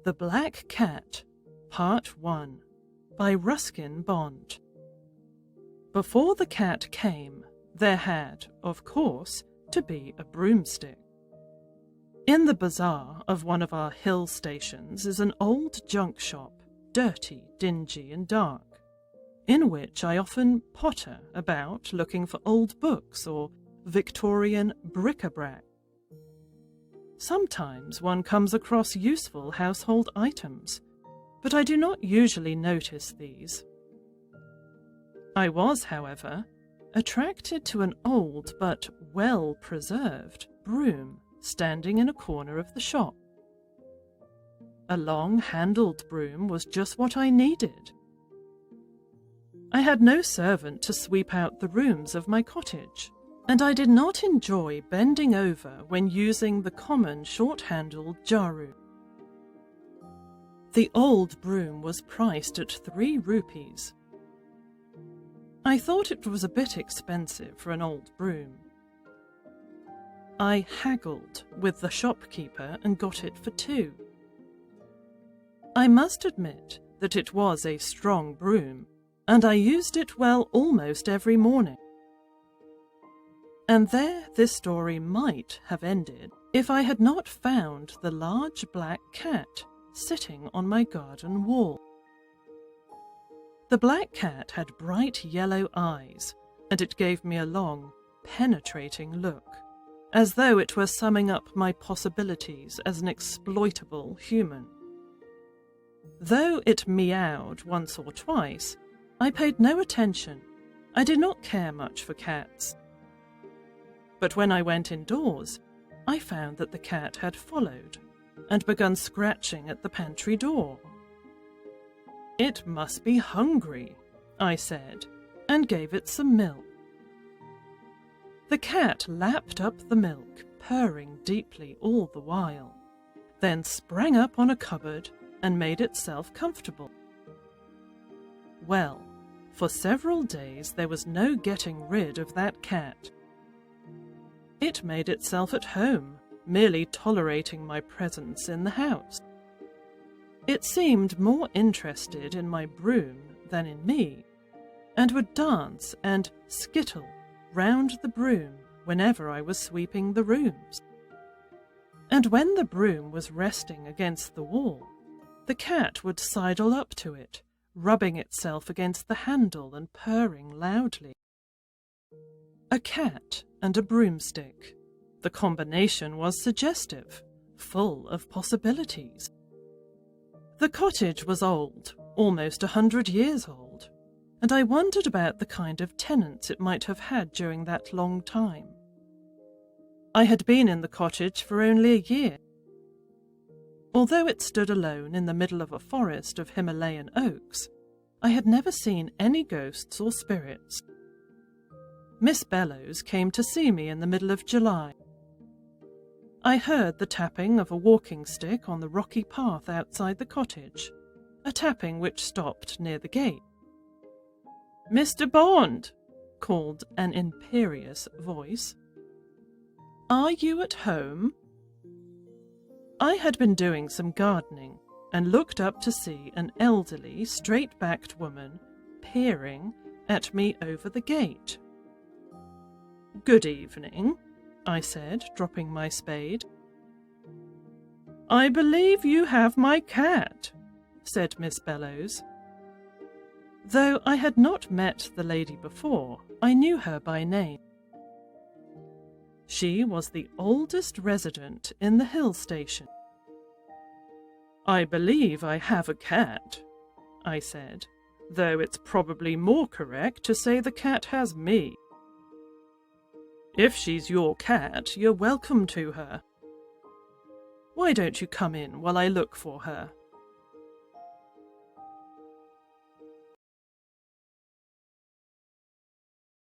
The Black Cat, Part 1, by Ruskin Bond. Before the cat came, there had, of course, to be a broomstick. In the bazaar of one of our hill stations is an old junk shop, dirty, dingy, and dark, in which I often potter about looking for old books or Victorian bric-a-brac. Sometimes one comes across useful household items, but I do not usually notice these. I was, however, attracted to an old but well-preserved broom standing in a corner of the shop. A long-handled broom was just what I needed. I had no servant to sweep out the rooms of my cottage, and I did not enjoy bending over when using the common short-handled jaru. The old broom was priced at 3 rupees. I thought it was a bit expensive for an old broom. I haggled with the shopkeeper and got it for 2. I must admit that it was a strong broom, and I used it well almost every morning. And there this story might have ended if I had not found the large black cat sitting on my garden wall. The black cat had bright yellow eyes, and it gave me a long, penetrating look, as though it were summing up my possibilities as an exploitable human. Though it meowed once or twice, I paid no attention. I did not care much for cats. But when I went indoors, I found that the cat had followed and begun scratching at the pantry door. "It must be hungry," I said, and gave it some milk. The cat lapped up the milk, purring deeply all the while, then sprang up on a cupboard and made itself comfortable. Well, for several days there was no getting rid of that cat. It made itself at home, merely tolerating my presence in the house. It seemed more interested in my broom than in me, and would dance and skittle round the broom whenever I was sweeping the rooms. And when the broom was resting against the wall, the cat would sidle up to it, rubbing itself against the handle and purring loudly. A cat and a broomstick. The combination was suggestive, full of possibilities. The cottage was old, almost 100 years old, and I wondered about the kind of tenants it might have had during that long time. I had been in the cottage for only a year. Although it stood alone in the middle of a forest of Himalayan oaks, I had never seen any ghosts or spirits. Miss Bellows came to see me in the middle of July. I heard the tapping of a walking stick on the rocky path outside the cottage, a tapping which stopped near the gate. "Mr. Bond," called an imperious voice. "Are you at home?" I had been doing some gardening and looked up to see an elderly, straight-backed woman peering at me over the gate. "Good evening," I said, dropping my spade. "I believe you have my cat," said Miss Bellows. Though I had not met the lady before, I knew her by name. She was the oldest resident in the hill station. "I believe I have a cat," I said, though it's probably more correct to say the cat has me. "If she's your cat, you're welcome to her. Why don't you come in while I look for her?"